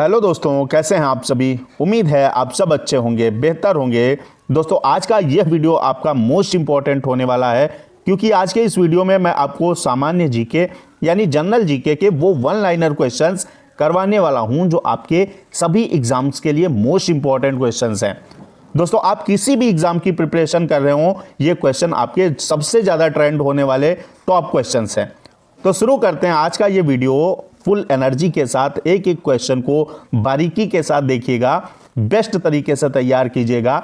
Hello दोस्तों, कैसे हैं आप सभी। उम्मीद है आप सब अच्छे होंगे, बेहतर होंगे। दोस्तों आज का यह वीडियो आपका मोस्ट इंपॉर्टेंट होने वाला है, क्योंकि आज के इस वीडियो में मैं आपको सामान्य जीके यानी जनरल जीके के वो वन लाइनर क्वेश्चंस करवाने वाला हूं जो आपके सभी एग्जाम्स के लिए मोस्ट इंपॉर्टेंट क्वेश्चंस हैं। दोस्तों आप किसी भी एग्जाम की प्रिपरेशन कर रहे हो, ये क्वेश्चन आपके सबसे ज़्यादा ट्रेंड होने वाले टॉप क्वेश्चंस हैं। तो शुरू करते हैं आज का ये वीडियो। फुल एनर्जी के साथ एक एक क्वेश्चन को बारीकी के साथ देखिएगा, बेस्ट तरीके से तैयार कीजिएगा।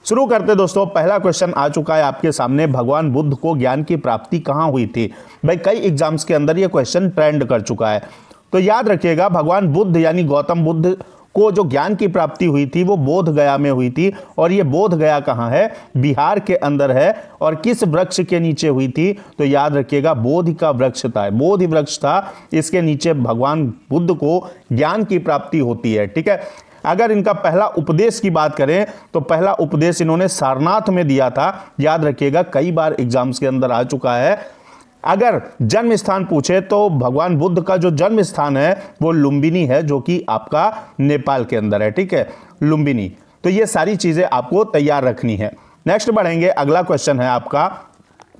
शुरू करते दोस्तों, पहला क्वेश्चन आ चुका है आपके सामने। भगवान बुद्ध को ज्ञान की प्राप्ति कहाँ हुई थी? भाई कई एग्जाम्स के अंदर ये क्वेश्चन ट्रेंड कर चुका है, तो याद रखिएगा भगवान बुद्ध यानी गौतम बुद्ध को जो ज्ञान की प्राप्ति हुई थी वो बोध गया में हुई थी। और ये बोध गया कहाँ है? बिहार के अंदर है। और किस वृक्ष के नीचे हुई थी? तो याद रखिएगा बोधि का वृक्ष था, बोधि वृक्ष था, इसके नीचे भगवान बुद्ध को ज्ञान की प्राप्ति होती है। ठीक है। अगर इनका पहला उपदेश की बात करें तो पहला उपदेश इन्होंने सारनाथ में दिया था। याद रखिएगा कई बार एग्जाम्स के अंदर आ चुका है। अगर जन्म स्थान पूछे तो भगवान बुद्ध का जो जन्म स्थान है वो लुम्बिनी है, जो कि आपका नेपाल के अंदर है। ठीक है, लुम्बिनी। तो ये सारी चीजें आपको तैयार रखनी है। नेक्स्ट बढ़ेंगे, अगला क्वेश्चन है आपका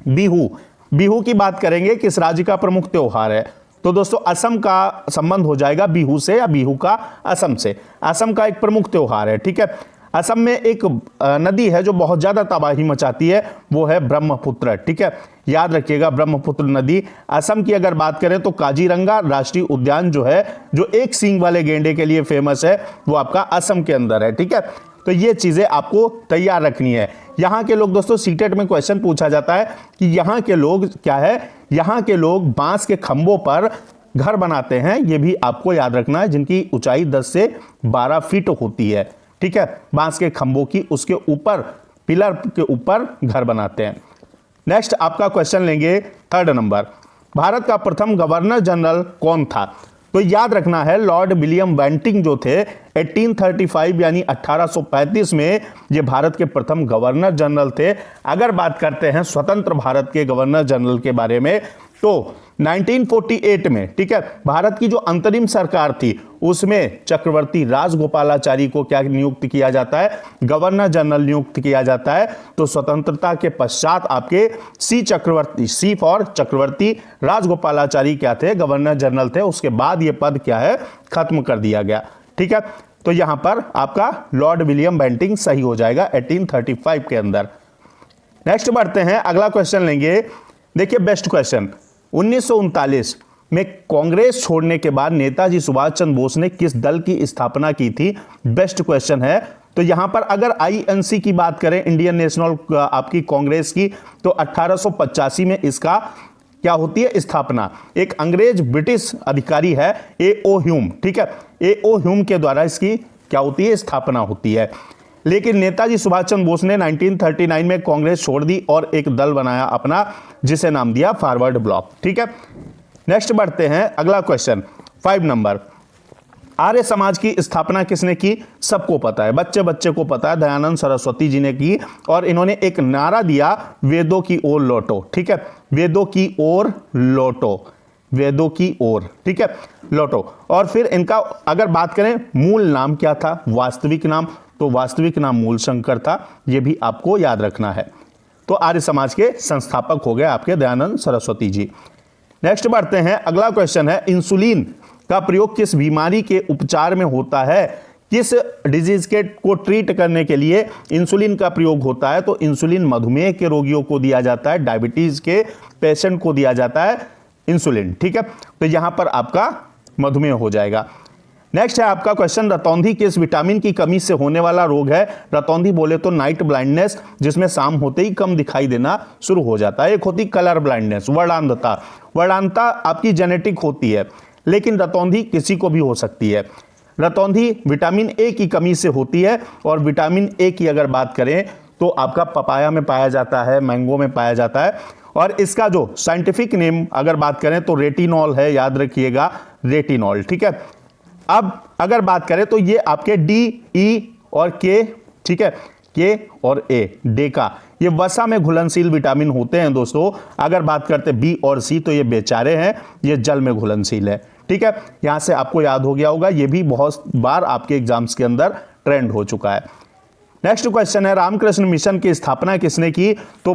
बिहू। बिहू की बात करेंगे, किस राज्य का प्रमुख त्योहार है? तो दोस्तों असम का संबंध हो जाएगा बिहू से, या बिहू का असम से। असम का एक प्रमुख त्योहार है। ठीक है। असम में एक नदी है जो बहुत ज्यादा तबाही मचाती है, वो है ब्रह्मपुत्र। ठीक है, याद रखिएगा ब्रह्मपुत्र नदी। असम की अगर बात करें तो काजीरंगा राष्ट्रीय उद्यान जो है, जो एक सींग वाले गेंडे के लिए फेमस है, वो आपका असम के अंदर है। ठीक है, तो ये चीजें आपको तैयार रखनी है। यहाँ के लोग दोस्तों सीटेट में क्वेश्चन पूछा जाता है कि यहाँ के लोग क्या है, यहाँ के लोग बांस के खंभों पर घर बनाते हैं। ये भी आपको याद रखना है, जिनकी ऊंचाई 10 से 12 फीट होती है। ठीक है, बांस के खंभों की उसके ऊपर पिलर के ऊपर घर बनाते हैं। नेक्स्ट आपका क्वेश्चन लेंगे थर्ड नंबर। भारत का प्रथम गवर्नर जनरल कौन था? तो याद रखना है लॉर्ड विलियम बेंटिंग जो थे 1835 यानी 1835 में ये भारत के प्रथम गवर्नर जनरल थे। अगर बात करते हैं स्वतंत्र भारत के गवर्नर जनरल के बारे में तो 1948 में, ठीक है, भारत की जो अंतरिम सरकार थी उसमें चक्रवर्ती राजगोपालाचारी को क्या नियुक्त किया जाता है? गवर्नर जनरल नियुक्त किया जाता है। तो स्वतंत्रता के पश्चात आपके सी फॉर चक्रवर्ती राजगोपालाचारी क्या थे? गवर्नर जनरल थे। उसके बाद ये पद क्या है? खत्म कर दिया गया। ठीक है, तो यहां पर आपका लॉर्ड विलियम बेंटिंग सही हो जाएगा 1835 के अंदर। नेक्स्ट बढ़ते हैं, अगला क्वेश्चन लेंगे। देखिए बेस्ट क्वेश्चन, 1939 में कांग्रेस छोड़ने के बाद नेताजी सुभाष चंद्र बोस ने किस दल की स्थापना की थी? बेस्ट क्वेश्चन है। तो यहां पर अगर आईएनसी की बात करें, इंडियन नेशनल आपकी कांग्रेस की, तो 1885 में इसका क्या होती है? स्थापना। एक अंग्रेज ब्रिटिश अधिकारी है A.O. ह्यूम। ठीक है, A.O. ह्यूम के द्वारा इसकी क्या होती है? स्थापना होती है। लेकिन नेताजी सुभाष चंद्र बोस ने 1939 में कांग्रेस छोड़ दी और एक दल बनाया अपना, जिसे नाम दिया फॉरवर्ड ब्लॉक। ठीक है, नेक्स्ट बढ़ते हैं, अगला क्वेश्चन 5 नंबर। आर्य समाज की स्थापना किसने की? सबको पता है, बच्चे बच्चे को पता है, दयानंद सरस्वती जी ने की। और इन्होंने एक नारा दिया, वेदों की ओर लौटो। ठीक है, वेदों की ओर लौटो, वेदों की ओर। ठीक है, लौटो। और फिर इनका अगर बात करें मूल नाम क्या था, वास्तविक नाम, तो वास्तविक नाम मूलशंकर था। यह भी आपको याद रखना है। तो आर्य समाज के संस्थापक हो गए आपके दयानंद सरस्वती जी। नेक्स्ट बढ़ते हैं, अगला क्वेश्चन है इंसुलिन का प्रयोग किस बीमारी के उपचार में होता है? किस डिजीज के को ट्रीट करने के लिए इंसुलिन का प्रयोग होता है? तो इंसुलिन मधुमेह के रोगियों को दिया जाता है, डायबिटीज के पेशेंट को दिया जाता है इंसुलिन। ठीक है, तो यहां पर आपका मधुमेह हो जाएगा। नेक्स्ट है आपका क्वेश्चन, रतौंधी किस विटामिन की कमी से होने वाला रोग है? रतौंधी बोले तो नाइट ब्लाइंडनेस, जिसमें शाम होते ही कम दिखाई देना शुरू हो जाता है। एक होती कलर ब्लाइंडनेस, वर्णांधता। वर्णांधता आपकी जेनेटिक होती है, लेकिन रतौंधी किसी को भी हो सकती है। रतौंधी विटामिन ए की कमी से होती है। और विटामिन ए की अगर बात करें तो आपका पपाया में पाया जाता है, मैंगो में पाया जाता है। और इसका जो साइंटिफिक नेम अगर बात करें तो रेटिनॉल है, याद रखिएगा रेटिनॉल। ठीक है, अब अगर बात करें तो ये आपके डी, ई और के, ठीक है, के और ए, डेका, ये वसा में घुलनशील विटामिन होते हैं दोस्तों। अगर बात करते बी और सी तो ये बेचारे हैं, ये जल में घुलनशील है। ठीक है, यहां से आपको याद हो गया होगा, ये भी बहुत बार आपके एग्जाम्स के अंदर ट्रेंड हो चुका है। नेक्स्ट क्वेश्चन है, रामकृष्ण मिशन की स्थापना किसने की? तो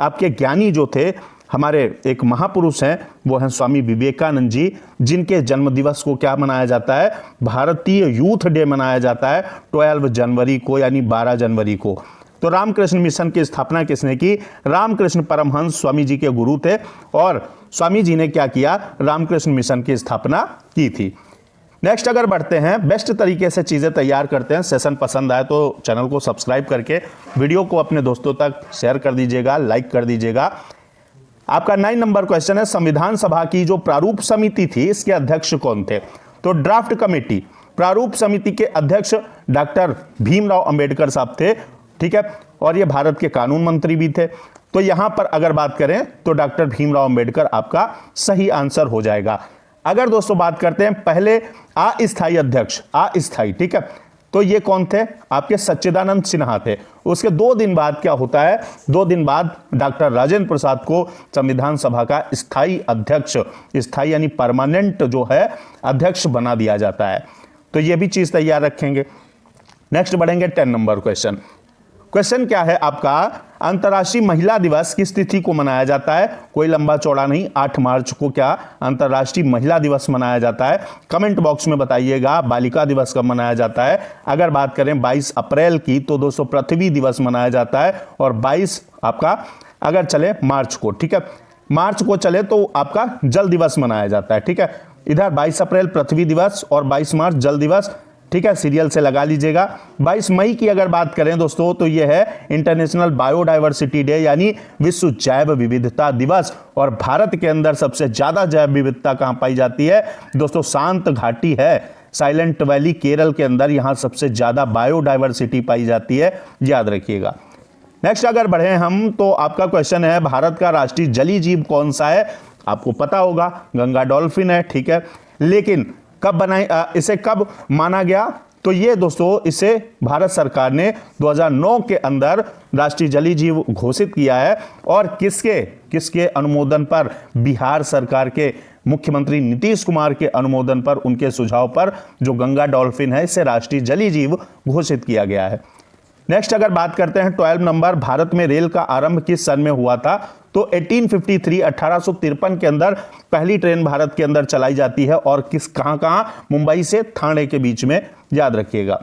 आपके ज्ञानी जो थे, हमारे एक महापुरुष हैं, वो हैं स्वामी विवेकानंद जी, जिनके जन्म दिवस को क्या मनाया जाता है? भारतीय यूथ डे मनाया जाता है 12 जनवरी को, यानी 12 जनवरी को। तो रामकृष्ण मिशन की स्थापना किसने की? रामकृष्ण परमहंस स्वामी जी के गुरु थे, और स्वामी जी ने क्या किया? रामकृष्ण मिशन की स्थापना की थी। नेक्स्ट अगर बढ़ते हैं, बेस्ट तरीके से चीज़ें तैयार करते हैं। सेशन पसंद आए तो चैनल को सब्सक्राइब करके वीडियो को अपने दोस्तों तक शेयर कर दीजिएगा, लाइक कर दीजिएगा। आपका 9 नंबर क्वेश्चन है, संविधान सभा की जो प्रारूप समिति थी, इसके अध्यक्ष कौन थे? तो ड्राफ्ट कमेटी, प्रारूप समिति के अध्यक्ष डॉक्टर भीमराव अंबेडकर साहब थे, ठीक है, और ये भारत के कानून मंत्री भी थे। तो यहां पर अगर बात करें तो डॉक्टर भीमराव अंबेडकर आपका सही आंसर हो जाएगा। अगर दोस्तों बात करते हैं पहले अस्थायी अध्यक्ष, अस्थायी, ठीक है, तो ये कौन थे? आपके सच्चिदानंद सिन्हा थे। उसके 2 दिन बाद क्या होता है? 2 दिन बाद डॉक्टर राजेंद्र प्रसाद को संविधान सभा का स्थायी अध्यक्ष, स्थायी यानी परमानेंट जो है अध्यक्ष बना दिया जाता है। तो ये भी चीज तैयार रखेंगे। नेक्स्ट बढ़ेंगे 10 नंबर क्वेश्चन। क्वेश्चन क्या है आपका? अंतर्राष्ट्रीय महिला दिवस किस तिथि को मनाया जाता है? कोई लंबा चौड़ा नहीं, 8 मार्च को क्या अंतर्राष्ट्रीय महिला दिवस मनाया जाता है? कमेंट बॉक्स में बताइएगा। बालिका दिवस कब मनाया जाता है? अगर बात करें 22 अप्रैल की, तो दोस्तों पृथ्वी दिवस मनाया जाता है, और 22 आपका अगर चले मार्च को, ठीक है, मार्च को चले तो आपका जल दिवस मनाया जाता है, ठीक है। इधर 22 अप्रैल पृथ्वी दिवस और 22 मार्च जल दिवस, ठीक है, सीरियल से लगा लीजिएगा। 22 मई की अगर बात करें दोस्तों तो यह है इंटरनेशनल बायोडाइवर्सिटी डे, यानी विश्व जैव विविधता दिवस। और भारत के अंदर सबसे ज्यादा जैव विविधता कहां पाई जाती है दोस्तों? शांत घाटी है, साइलेंट वैली, केरल के अंदर, यहां सबसे ज्यादा बायोडाइवर्सिटी पाई जाती है, याद रखिएगा। नेक्स्ट अगर बढ़े हम तो आपका क्वेश्चन है, भारत का राष्ट्रीय जलीय जीव कौन सा है? आपको पता होगा गंगा डॉल्फिन है, ठीक है, लेकिन कब बनाई, इसे कब माना गया? तो ये दोस्तों इसे भारत सरकार ने 2009 के अंदर राष्ट्रीय जलीय जीव घोषित किया है। और किसके अनुमोदन पर? बिहार सरकार के मुख्यमंत्री नीतीश कुमार के अनुमोदन पर, उनके सुझाव पर जो गंगा डॉल्फिन है इसे राष्ट्रीय जलीय जीव घोषित किया गया है। नेक्स्ट अगर बात करते हैं 12 नंबर, भारत में रेल का आरंभ किस सन में हुआ था? तो 1853, 1853 के अंदर पहली ट्रेन भारत के अंदर चलाई जाती है, और कहां? मुंबई से थाने के बीच में, याद रखिएगा।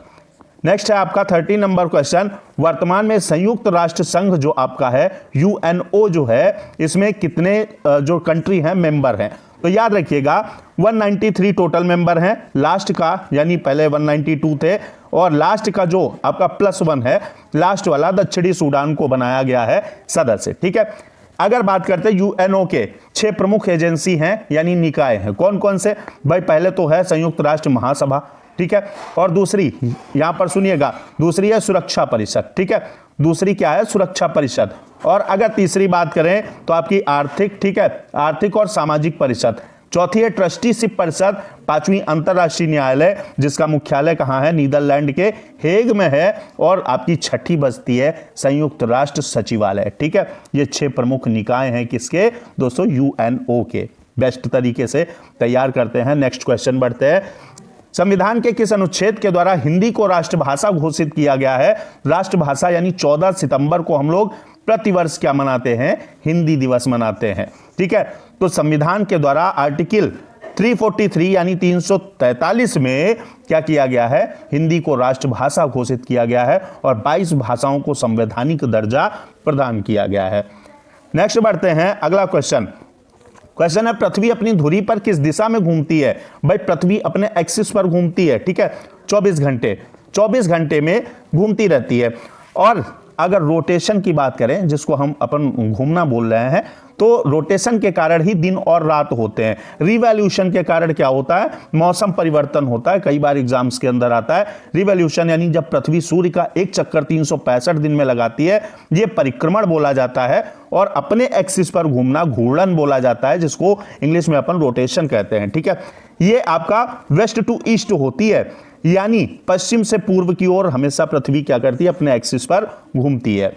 नेक्स्ट है आपका 13 नंबर क्वेश्चन, वर्तमान में संयुक्त राष्ट्र संघ जो आपका है यूएनओ जो है, इसमें कितने जो कंट्री हैं, मेंबर हैं? तो याद रखिएगा 193 टोटल मेंबर हैं। लास्ट का यानी पहले 192 थे, और लास्ट का जो आपका +1 है, लास्ट वाला दक्षिणी सूडान को बनाया गया है सदस्य, ठीक है। अगर बात करते हैं यूएनओ के 6 प्रमुख एजेंसी हैं, यानी निकाय हैं, कौन कौन से? भाई पहले तो है संयुक्त राष्ट्र महासभा, ठीक है, और दूसरी यहां पर सुनिएगा, दूसरी है सुरक्षा परिषद, ठीक है, दूसरी क्या है? सुरक्षा परिषद। और अगर तीसरी बात करें तो आपकी आर्थिक, ठीक है, आर्थिक और सामाजिक परिषद। चौथी है ट्रस्टीशिप परिषद। 5वीं अंतर्राष्ट्रीय न्यायालय, जिसका मुख्यालय कहां है? नीदरलैंड के हेग में है। और आपकी छठी बचती है संयुक्त राष्ट्र सचिवालय, ठीक है। ये 6 प्रमुख निकाय हैं किसके दोस्तों? यूएनओ के। बेस्ट तरीके से तैयार करते हैं। नेक्स्ट क्वेश्चन बढ़ते हैं, संविधान के किस अनुच्छेद के द्वारा हिंदी को राष्ट्रभाषा घोषित किया गया है? राष्ट्रभाषा यानी 14 सितंबर को हम लोग प्रतिवर्ष क्या मनाते हैं? हिंदी दिवस मनाते हैं, ठीक है। तो संविधान के द्वारा आर्टिकल 343 यानी 343 में क्या किया गया है? हिंदी को राष्ट्रभाषा घोषित किया गया है, और 22 भाषाओं को संवैधानिक दर्जा प्रदान किया गया है। नेक्स्ट बढ़ते हैं, अगला क्वेश्चन है, पृथ्वी अपनी धुरी पर किस दिशा में घूमती है? भाई पृथ्वी अपने एक्सिस पर घूमती है, ठीक है, 24 घंटे में घूमती रहती है। और अगर रोटेशन की बात करें, जिसको हम अपन घूमना बोल रहे हैं, तो रोटेशन के कारण ही दिन और रात होते हैं। रिवॉल्यूशन के कारण क्या होता है? मौसम परिवर्तन होता है। कई बार एग्जाम्स के अंदर आता है रिवॉल्यूशन, यानी जब पृथ्वी सूर्य का एक चक्कर 365 दिन में लगाती है, ये परिक्रमण बोला जाता है। और अपने एक्सिस पर घूमना घूर्णन बोला जाता है, जिसको इंग्लिश में अपन रोटेशन कहते हैं, ठीक है। ये आपका वेस्ट टू ईस्ट होती है, यानी पश्चिम से पूर्व की ओर हमेशा पृथ्वी क्या करती है? अपने एक्सिस पर घूमती है।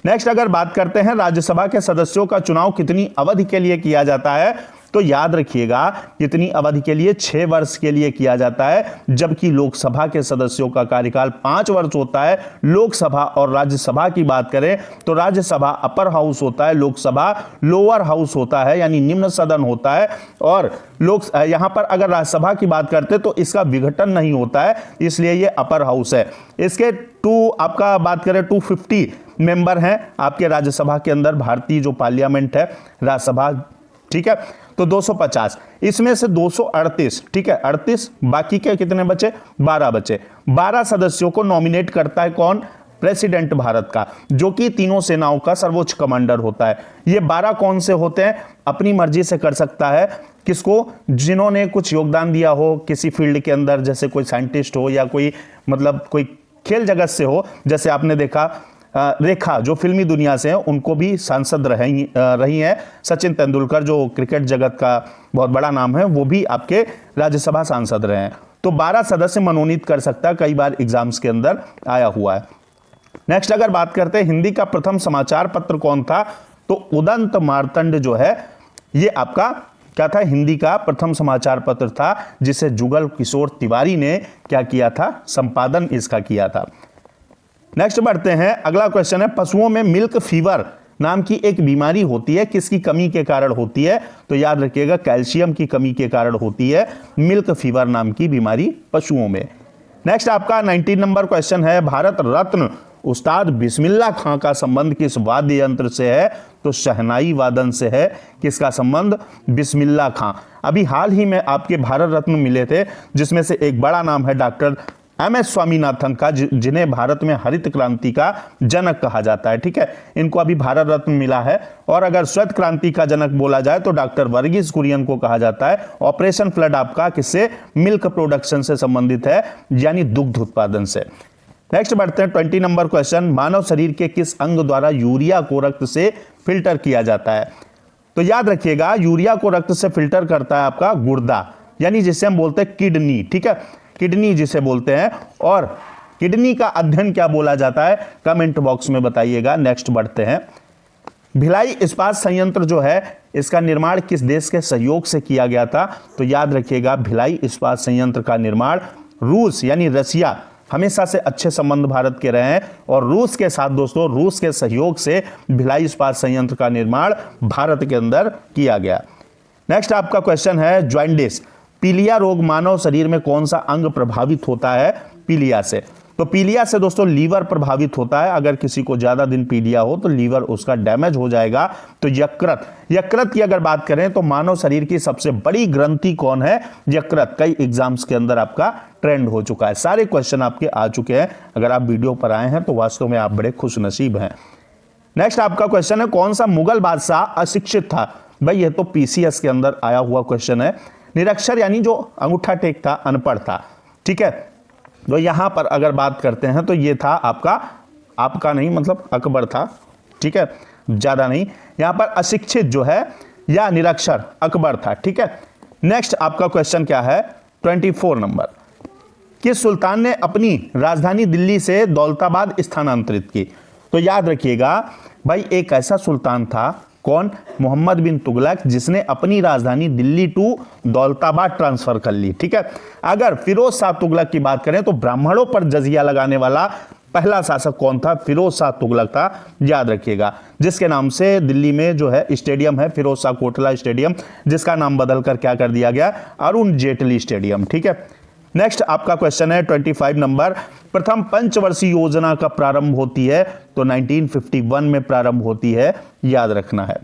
नेक्स्ट अगर बात करते हैं, राज्यसभा के सदस्यों का चुनाव कितनी अवधि के लिए किया जाता है? तो याद रखिएगा कितनी अवधि के लिए, 6 वर्ष के लिए किया जाता है, जबकि लोकसभा के सदस्यों का कार्यकाल 5 वर्ष होता है। लोकसभा और राज्यसभा की बात करें तो राज्यसभा अपर हाउस होता है, लोकसभा लोअर हाउस होता है यानी निम्न सदन होता है। और यहां पर अगर राज्यसभा की बात करते तो इसका विघटन नहीं होता है, इसलिए ये अपर हाउस है। इसके आपका बात करें 250 मेंबर हैं आपके राज्यसभा के अंदर, भारतीय जो पार्लियामेंट है राज्यसभा, ठीक है। तो 250, इसमें से 238, ठीक है, 38, बाकी के कितने बचे, 12 बचे। 12 सदस्यों को नॉमिनेट करता है कौन, प्रेसिडेंट भारत का, जो कि तीनों सेनाओं का सर्वोच्च कमांडर होता है। ये 12 कौन से होते हैं, अपनी मर्जी से कर सकता है, किसको, जिन्होंने कुछ योगदान दिया हो किसी फील्ड के अंदर, जैसे कोई साइंटिस्ट हो या कोई मतलब कोई खेल जगत से हो। जैसे आपने देखा रेखा जो फिल्मी दुनिया से हैं, उनको भी सांसद रही हैं। सचिन तेंदुलकर जो क्रिकेट जगत का बहुत बड़ा नाम है, वो भी आपके राज्यसभा सांसद रहे हैं। तो 12 सदस्य मनोनीत कर सकता है, कई बार एग्जाम्स के अंदर आया हुआ है। नेक्स्ट अगर बात करते हैं हिंदी का प्रथम समाचार पत्र कौन था, तो उदंत मार्तंड जो है ये आपका क्या था, हिंदी का प्रथम समाचार पत्र था, जिसे जुगल किशोर तिवारी ने क्या किया था, संपादन इसका किया था। नेक्स्ट बढ़ते हैं, अगला क्वेश्चन है, पशुओं में मिल्क फीवर नाम की एक बीमारी होती है, किसकी कमी के कारण होती है, तो याद रखिएगा कैल्शियम की कमी के कारण होती है मिल्क फीवर नाम की बीमारी पशुओं में। नेक्स्ट आपका 19 नंबर क्वेश्चन है, भारत रत्न उस्ताद बिस्मिल्लाह खां का संबंध किस वाद्य यंत्र से है, तो शहनाई वादन से है। किसका संबंध, बिस्मिल्लाह खां। अभी हाल ही में आपके भारत रत्न मिले थे, जिसमें से एक बड़ा नाम है डॉक्टर MS स्वामीनाथन का, जिन्हें भारत में हरित क्रांति का जनक कहा जाता है, ठीक है। इनको अभी भारत रत्न मिला है। और अगर श्वेत क्रांति का जनक बोला जाए तो डॉक्टर वर्गीस कुरियन को कहा जाता है। ऑपरेशन फ्लड आपका किससे, मिल्क प्रोडक्शन से संबंधित है, यानी दुग्ध उत्पादन से। नेक्स्ट बढ़ते हैं 20 नंबर क्वेश्चन, मानव शरीर के किस अंग द्वारा यूरिया को रक्त से फिल्टर किया जाता है, तो याद रखिएगा यूरिया को रक्त से फिल्टर करता है आपका गुर्दा, यानी जिसे हम बोलते हैं किडनी, ठीक है, किडनी जिसे बोलते हैं। और किडनी का अध्ययन क्या बोला जाता है, कमेंट बॉक्स में बताइएगा। नेक्स्ट बढ़ते हैं, भिलाई इस्पात संयंत्र जो है इसका निर्माण किस देश के सहयोग से किया गया था, तो याद रखिएगा भिलाई इस्पात संयंत्र का निर्माण रूस यानी रसिया, हमेशा से अच्छे संबंध भारत के रहे हैं, और रूस के साथ दोस्तों, रूस के सहयोग से भिलाई इस्पात संयंत्र का निर्माण भारत के अंदर किया गया। नेक्स्ट आपका क्वेश्चन है, जॉइंडिस पीलिया रोग मानव शरीर में कौन सा अंग प्रभावित होता है, पीलिया से, तो पीलिया से दोस्तों लीवर प्रभावित होता है। अगर किसी को ज्यादा दिन पीलिया हो तो लीवर उसका डैमेज हो जाएगा। तो यकृत की अगर बात करें तो मानव शरीर की सबसे बड़ी ग्रंथि कौन है, यकृत। कई एग्जाम्स के अंदर आपका ट्रेंड हो चुका है, सारे क्वेश्चन आपके आ चुके हैं। अगर आप वीडियो पर आए हैं तो वास्तव में आप बड़े खुश नसीब हैं। नेक्स्ट आपका क्वेश्चन है, कौन सा मुगल बादशाह अशिक्षित था, भाई ये तो PCS के अंदर आया हुआ क्वेश्चन है। निरक्षर यानी जो अंगूठा टेक था, अनपढ़ था, ठीक है। तो यहां पर अगर बात करते हैं तो ये था आपका नहीं, मतलब अकबर था, ठीक है, ज्यादा नहीं। यहां पर अशिक्षित जो है या निरक्षर अकबर था, ठीक है। नेक्स्ट आपका क्वेश्चन क्या है, 24 नंबर, किस सुल्तान ने अपनी राजधानी दिल्ली से दौलताबाद स्थानांतरित की, तो याद रखिएगा भाई एक ऐसा सुल्तान था, कौन, मोहम्मद बिन तुगलक, जिसने अपनी राजधानी दिल्ली टू दौलताबाद ट्रांसफर कर ली, ठीक है। अगर फिरोज शाह तुगलक की बात करें तो ब्राह्मणों पर जजिया लगाने वाला पहला शासक कौन था, फिरोज शाह तुगलक था, याद रखिएगा, जिसके नाम से दिल्ली में जो है स्टेडियम है, फिरोज शाह कोटला स्टेडियम, जिसका नाम बदलकर क्या कर दिया गया, अरुण जेटली स्टेडियम, ठीक है। नेक्स्ट आपका क्वेश्चन है 25 नंबर, प्रथम पंचवर्षीय योजना का प्रारंभ होती है, तो 1951 में प्रारंभ होती है, याद रखना है।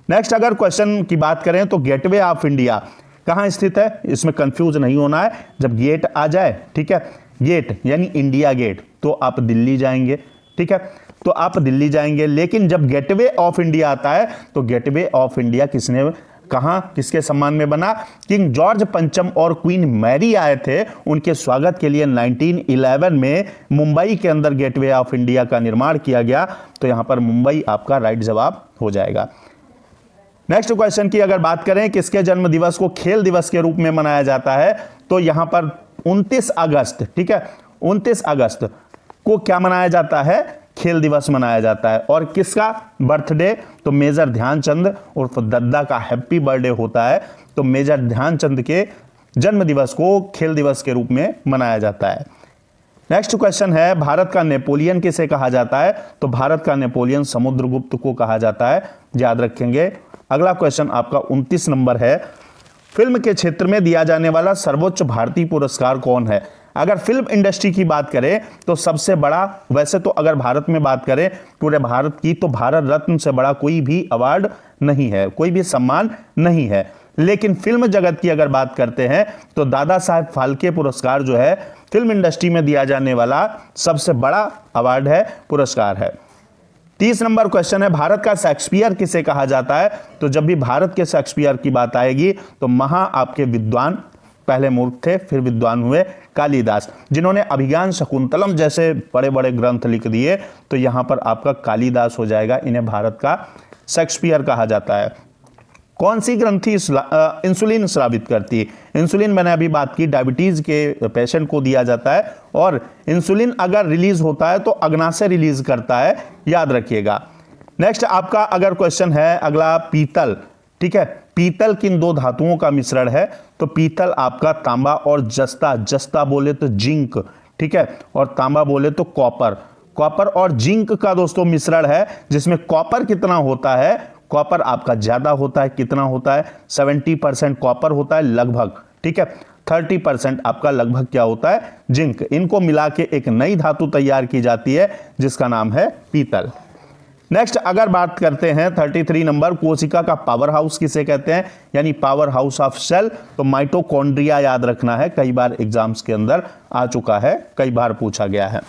नेक्स्ट अगर क्वेश्चन की बात करें तो गेटवे ऑफ इंडिया कहां स्थित है, इसमें कंफ्यूज नहीं होना है, जब गेट आ जाए, ठीक है, गेट यानी इंडिया गेट, तो आप दिल्ली जाएंगे, ठीक है, तो आप दिल्ली जाएंगे। लेकिन जब गेटवे ऑफ इंडिया आता है तो गेटवे ऑफ इंडिया किसने, कहां, किसके सम्मान में बना, किंग जॉर्ज पंचम और क्वीन मैरी आए थे, उनके स्वागत के लिए 1911 में मुंबई के अंदर गेटवे ऑफ इंडिया का निर्माण किया गया। तो यहां पर मुंबई आपका राइट जवाब हो जाएगा। नेक्स्ट क्वेश्चन की अगर बात करें, किसके जन्म दिवस को खेल दिवस के रूप में मनाया जाता है, तो यहां पर 29 अगस्त, ठीक है, 29 अगस्त को क्या मनाया जाता है, खेल दिवस मनाया जाता है। और किसका बर्थडे? तो मेजर ध्यानचंद उर्फ दद्दा का हैप्पी बर्थडे होता है। तो मेजर ध्यानचंद के जन्म दिवस को खेल दिवस के रूप में मनाया जाता है। नेक्स्ट क्वेश्चन है, भारत का नेपोलियन किसे कहा जाता है? तो भारत का नेपोलियन समुद्रगुप्त को कहा जाता है, याद रखेंगे। अगला क्वेश्चन आपका 29 नंबर है, फिल्म के क्षेत्र में दिया जाने वाला सर्वोच्च भारतीय पुरस्कार कौन है? अगर फिल्म इंडस्ट्री की बात करें तो सबसे बड़ा, वैसे तो अगर भारत में बात करें पूरे भारत की, तो भारत रत्न से बड़ा कोई भी अवार्ड नहीं है, कोई भी सम्मान नहीं है। लेकिन फिल्म जगत की अगर बात करते हैं तो दादा साहेब फाल्के पुरस्कार जो है फिल्म इंडस्ट्री में दिया जाने वाला सबसे बड़ा अवार्ड है, पुरस्कार है। 30 नंबर क्वेश्चन है, भारत का शेक्सपियर किसे कहा जाता है? तो जब भी भारत के शेक्सपियर की बात आएगी तो आपके विद्वान, पहले मूर्ख थे फिर विद्वान हुए, कालिदास, जिन्होंने अभिज्ञान शकुंतलम जैसे बड़े बड़े ग्रंथ लिख दिए। तो यहां पर आपका कालिदास हो जाएगा, इन्हें भारत का शेक्सपियर कहा जाता है। कौन सी ग्रंथि इंसुलिन स्रावित करती है? इंसुलिन मैंने अभी बात की, डायबिटीज के पेशेंट को दिया जाता है और इंसुलिन अगर रिलीज होता है तो अग्नाशय रिलीज करता है, याद रखिएगा। नेक्स्ट आपका अगर क्वेश्चन है अगला, पीतल, ठीक है, पीतल किन दो धातुओं का मिश्रण है? तो पीतल आपका तांबा और जस्ता, जस्ता बोले तो जिंक, ठीक है, और तांबा बोले तो कॉपर, कॉपर और जिंक का दोस्तों मिश्रण है, जिसमें कॉपर कितना होता है? कॉपर आपका ज्यादा होता है, कितना होता है? 70% कॉपर होता है लगभग, ठीक है, 30% आपका लगभग क्या होता है? जिंक। इनको मिला के एक नई धातु तैयार की जाती है जिसका नाम है पीतल। नेक्स्ट अगर बात करते हैं 33 नंबर, कोशिका का पावर हाउस किसे कहते हैं? यानी पावर हाउस ऑफ सेल, तो माइटोकॉन्ड्रिया याद रखना है, कई बार एग्जाम्स के अंदर आ चुका है, कई बार पूछा गया है।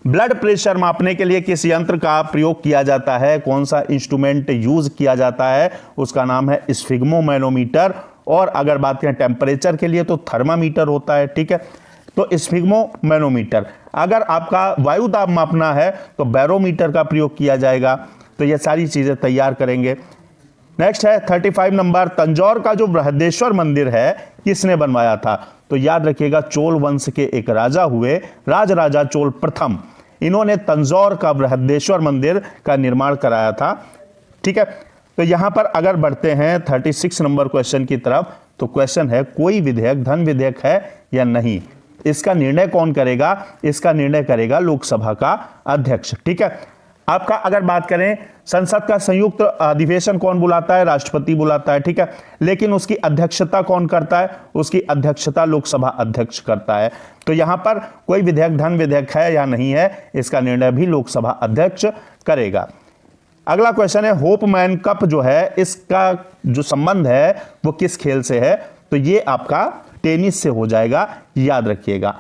ब्लड प्रेशर मापने के लिए किस यंत्र का प्रयोग किया जाता है? कौन सा इंस्ट्रूमेंट यूज किया जाता है? उसका नाम है स्फिग्मोमैनोमीटर। और अगर बात करें टेम्परेचर के लिए तो थर्मामीटर होता है, ठीक है, तो स्फिग्मोमैनोमीटर। अगर आपका वायु दाब मापना है तो बैरोमीटर का प्रयोग किया जाएगा। तो ये सारी चीजें तैयार करेंगे। नेक्स्ट है 35 नंबर, तंजौर का जो बृहदेश्वर मंदिर है किसने बनवाया था? तो याद रखिएगा, चोल वंश के एक राजा हुए, राजराजा चोल प्रथम, इन्होंने तंजौर का बृहदेश्वर मंदिर का निर्माण कराया था, ठीक है। तो यहां पर अगर बढ़ते हैं 36 नंबर क्वेश्चन की तरफ, तो क्वेश्चन है, कोई विधेयक धन विधेयक है या नहीं? इसका निर्णय कौन करेगा? इसका निर्णय करेगा लोकसभा का अध्यक्ष, ठीक है। आपका अगर बात करें संसद का संयुक्त अधिवेशन कौन बुलाता है? राष्ट्रपति बुलाता है, ठीक है, लेकिन उसकी अध्यक्षता कौन करता है? उसकी अध्यक्षता लोकसभा अध्यक्ष करता है। तो यहां पर कोई विधेयक धन विधेयक है या नहीं है, इसका निर्णय भी लोकसभा अध्यक्ष करेगा। अगला क्वेश्चन है, होपमैन कप जो है इसका जो संबंध है वो किस खेल से है? तो ये आपका टेनिस से हो जाएगा, याद रखिएगा।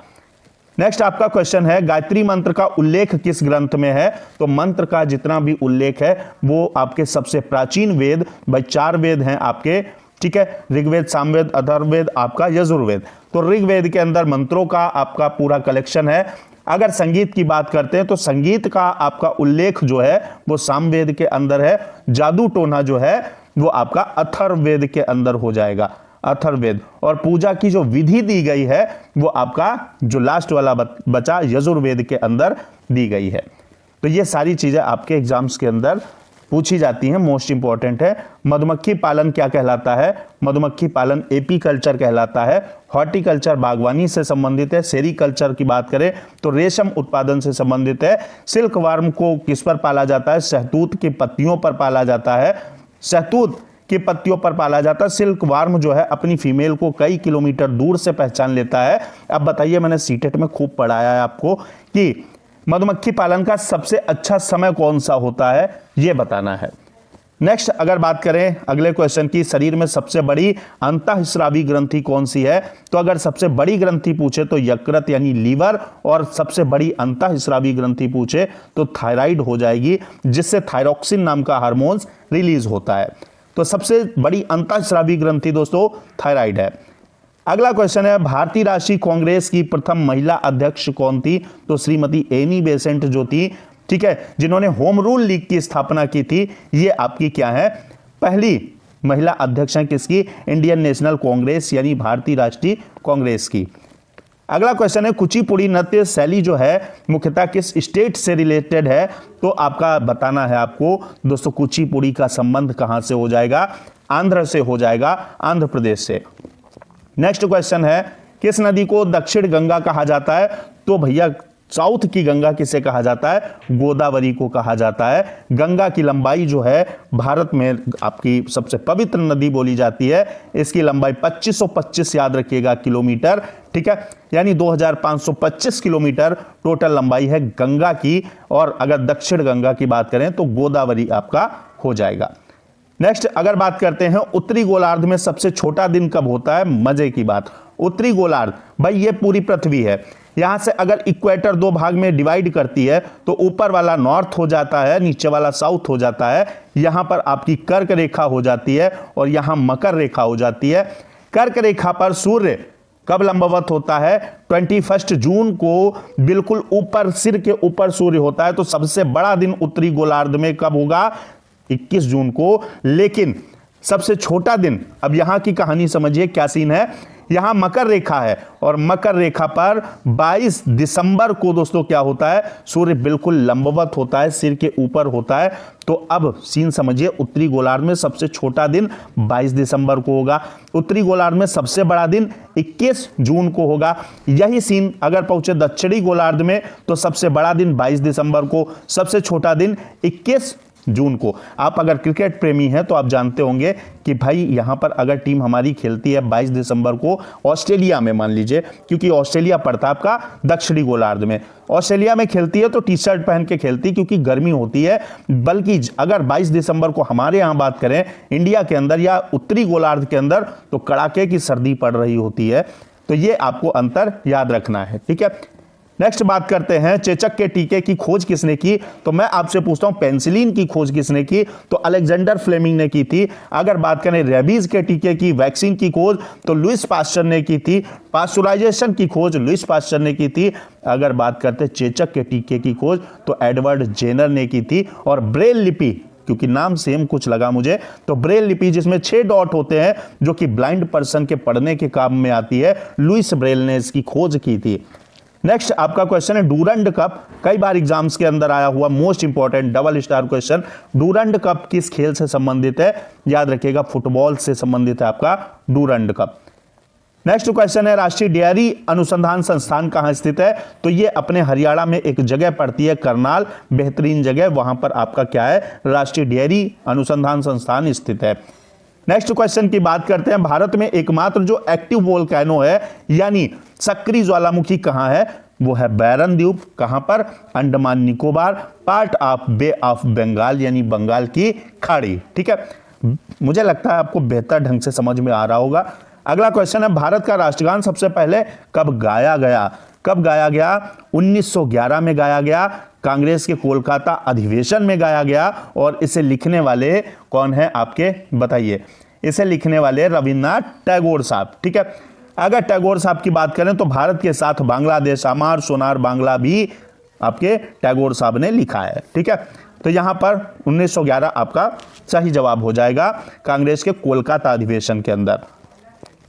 नेक्स्ट आपका क्वेश्चन है, गायत्री मंत्र का उल्लेख किस ग्रंथ में है? तो मंत्र का जितना भी उल्लेख है वो आपके सबसे प्राचीन वेद, भाई 4 वेद हैं आपके, ठीक है, ऋग्वेद, सामवेद, अथर्ववेद, आपका यजुर्वेद। तो ऋग्वेद के अंदर मंत्रों का आपका पूरा कलेक्शन है। अगर संगीत की बात करते हैं तो संगीत का आपका उल्लेख जो है वो सामवेद के अंदर है। जादू टोना जो है वो आपका अथर्ववेद के अंदर हो जाएगा, अथर्ववेद। और पूजा की जो विधि दी गई है वो आपका जो लास्ट वाला बचा यजुर्वेद के अंदर दी गई है। तो ये सारी चीजें आपके एग्जाम्स के अंदर पूछी जाती हैं, मोस्ट इंपॉर्टेंट है। मधुमक्खी पालन क्या कहलाता है? मधुमक्खी पालन एपीकल्चर कहलाता है। हॉर्टिकल्चर बागवानी से संबंधित है। सेरीकल्चर की बात करें तो रेशम उत्पादन से संबंधित है। सिल्क वार्म को किस पर पाला जाता है? शहतूत की पत्तियों पर पाला जाता है, शहतूत की पत्तियों पर पाला जाता है। सिल्क वार्म जो है अपनी फीमेल को कई किलोमीटर दूर से पहचान लेता है। अब बताइए, मैंने सीटेट में खूब पढ़ाया है आपको कि मधुमक्खी पालन का सबसे अच्छा समय कौन सा होता है, यह बताना है। नेक्स्ट अगर बात करें अगले क्वेश्चन की, शरीर में सबसे बड़ी अंतःस्रावी ग्रंथि कौन सी है? तो अगर सबसे बड़ी ग्रंथि पूछे तो यकृत यानी लीवर, और सबसे बड़ी अंतःस्रावी ग्रंथि पूछे तो थायराइड हो जाएगी, जिससे थायरॉक्सिन नाम का हार्मोन रिलीज होता है। तो सबसे बड़ी अंतःस्रावी ग्रंथि दोस्तों थायराइड है। अगला क्वेश्चन है, भारतीय राष्ट्रीय कांग्रेस की प्रथम महिला अध्यक्ष कौन थी? तो श्रीमती एनी बेसेंट जो थी, ठीक है, जिन्होंने होम रूल लीग की स्थापना की थी, ये आपकी क्या है? पहली महिला अध्यक्ष हैं किसकी? इंडियन नेशनल कांग्रेस यानी भारतीय राष्ट्रीय कांग्रेस की। अगला क्वेश्चन है कुचिपुड़ी नृत्य शैली जो है मुख्यतः किस स्टेट से रिलेटेड है, तो आपका बताना है आपको दोस्तों कुचिपुड़ी का संबंध कहां से हो जाएगा, आंध्र से हो जाएगा, आंध्र प्रदेश से। नेक्स्ट क्वेश्चन है किस नदी को दक्षिण गंगा कहा जाता है, तो भैया साउथ की गंगा किसे कहा जाता है, गोदावरी को कहा जाता है। गंगा की लंबाई जो है भारत में आपकी सबसे पवित्र नदी बोली जाती है, इसकी लंबाई 2525 याद रखिएगा किलोमीटर, ठीक है, यानी 2525 किलोमीटर टोटल लंबाई है गंगा की। और अगर दक्षिण गंगा की बात करें तो गोदावरी आपका हो जाएगा। नेक्स्ट अगर बात करते हैं उत्तरी गोलार्ध में सबसे छोटा दिन कब होता है, मजे की बात, उत्तरी गोलार्ध भाई ये पूरी पृथ्वी है, यहां से अगर इक्वेटर दो भाग में डिवाइड करती है तो ऊपर वाला नॉर्थ हो जाता है, नीचे वाला साउथ हो जाता है। यहां पर आपकी कर्क रेखा हो जाती है और यहां मकर रेखा हो जाती है। कर्क रेखा पर सूर्य कब लंबवत होता है, 21 जून को बिल्कुल ऊपर, सिर के ऊपर सूर्य होता है। तो सबसे बड़ा दिन उत्तरी गोलार्ध में कब होगा, 21 जून को। लेकिन सबसे छोटा दिन, अब यहां की कहानी समझिए क्या सीन है, यहां मकर रेखा है और मकर रेखा पर 22 दिसंबर को दोस्तों क्या होता है, सूर्य बिल्कुल लंबवत होता है, सिर के ऊपर होता है। तो अब सीन समझिए, उत्तरी गोलार्ध में सबसे छोटा दिन 22 दिसंबर को होगा, उत्तरी गोलार्ध में सबसे बड़ा दिन 21 जून को होगा। यही सीन अगर पहुंचे दक्षिणी गोलार्ध में तो सबसे बड़ा दिन 22 दिसंबर को, सबसे छोटा दिन 21 जून को। आप अगर क्रिकेट प्रेमी हैं तो आप जानते होंगे कि भाई यहां पर अगर टीम हमारी खेलती है 22 दिसंबर को ऑस्ट्रेलिया में, मान लीजिए, क्योंकि ऑस्ट्रेलिया पड़ता है आपका दक्षिणी गोलार्ध में, ऑस्ट्रेलिया में खेलती है तो टी शर्ट पहन के खेलती है क्योंकि गर्मी होती है। बल्कि अगर 22 दिसंबर को हमारे यहां बात करें इंडिया के अंदर या उत्तरी गोलार्ध के अंदर तो कड़ाके की सर्दी पड़ रही होती है। तो ये आपको अंतर याद रखना है, ठीक है। नेक्स्ट बात करते हैं चेचक के टीके की खोज किसने की, तो मैं आपसे पूछता हूं पेनिसिलिन की खोज किसने की, तो अलेक्जेंडर फ्लेमिंग ने की थी। अगर बात करें रेबीज के टीके की, वैक्सीन की खोज तो लुइस पास्चर ने की थी। पास्चुराइजेशन की खोज लुइस पास्चर ने की थी। अगर बात करते हैं चेचक के टीके की खोज तो एडवर्ड जेनर ने की थी। और ब्रेल लिपि, क्योंकि नाम सेम कुछ लगा मुझे, तो ब्रेल लिपि जिसमें 6 डॉट होते हैं जो कि ब्लाइंड पर्सन के पढ़ने के काम में आती है, लुइस ब्रेल ने इसकी खोज की थी। नेक्स्ट आपका क्वेश्चन है डूरंड कप, कई बार एग्जाम्स के अंदर आया हुआ most important double star question. Durand cup किस खेल से संबंधित है, याद रखिएगा फुटबॉल से संबंधित है आपका डूरंड कप। नेक्स्ट क्वेश्चन है राष्ट्रीय डेयरी अनुसंधान संस्थान कहां स्थित है, तो ये अपने हरियाणा में एक जगह पड़ती है करनाल, बेहतरीन जगह, वहां पर आपका क्या है, राष्ट्रीय डेयरी अनुसंधान संस्थान स्थित है। नेक्स्ट क्वेश्चन की बात करते हैं भारत में एकमात्र जो एक्टिव वोल्केनो है यानी सक्रिय ज्वालामुखी कहां है, वो है बैरन द्वीप, कहां पर, Andaman Nicobar, part of Bay of Bengal यानी बंगाल की खाड़ी, ठीक है। मुझे लगता है आपको बेहतर ढंग से समझ में आ रहा होगा। अगला क्वेश्चन है भारत का राष्ट्रगान सबसे पहले कब गाया गया, कब गाया गया, 1911 में गाया गया, कांग्रेस के कोलकाता अधिवेशन में गाया गया। और इसे लिखने वाले कौन है आपके, बताइए, इसे लिखने वाले रविन्द्रनाथ टैगोर साहब, ठीक है। अगर टैगोर साहब की बात करें तो भारत के साथ बांग्लादेश अमार सोनार बांग्ला भी आपके टैगोर साहब ने लिखा है, ठीक है। तो यहां पर 1911 आपका सही जवाब हो जाएगा कांग्रेस के कोलकाता अधिवेशन के अंदर।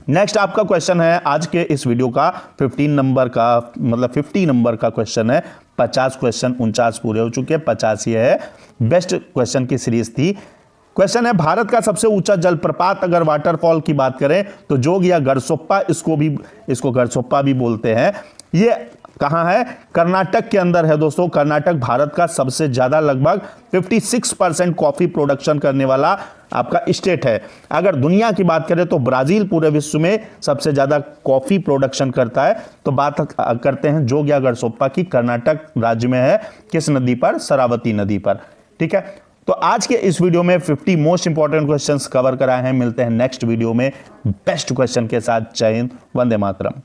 नेक्स्ट आपका क्वेश्चन है आज के इस वीडियो का 15 नंबर का, मतलब 50 नंबर का क्वेश्चन है। 50 क्वेश्चन 49 पूरे हो चुके हैं, 50 ये है, बेस्ट क्वेश्चन की सीरीज थी। क्वेश्चन है भारत का सबसे ऊंचा जलप्रपात अगर वाटरफॉल की बात करें तो जोग या गरसोप्पा, इसको गरसोप्पा भी बोलते हैं, ये कहां है, कर्नाटक के अंदर है दोस्तों। कर्नाटक भारत का सबसे ज्यादा लगभग 56% कॉफी प्रोडक्शन करने वाला आपका स्टेट है। अगर दुनिया की बात करें तो ब्राजील पूरे विश्व में सबसे ज्यादा कॉफी प्रोडक्शन करता है। तो बात करते हैं जोग या गरसोप्पा की, कर्नाटक राज्य में है, किस नदी पर, शरावती नदी पर, ठीक है। तो आज के इस वीडियो में 50 मोस्ट इंपॉर्टेंट क्वेश्चंस कवर कराए हैं। मिलते हैं नेक्स्ट वीडियो में बेस्ट क्वेश्चन के साथ। जय हिंद, वंदे मातरम।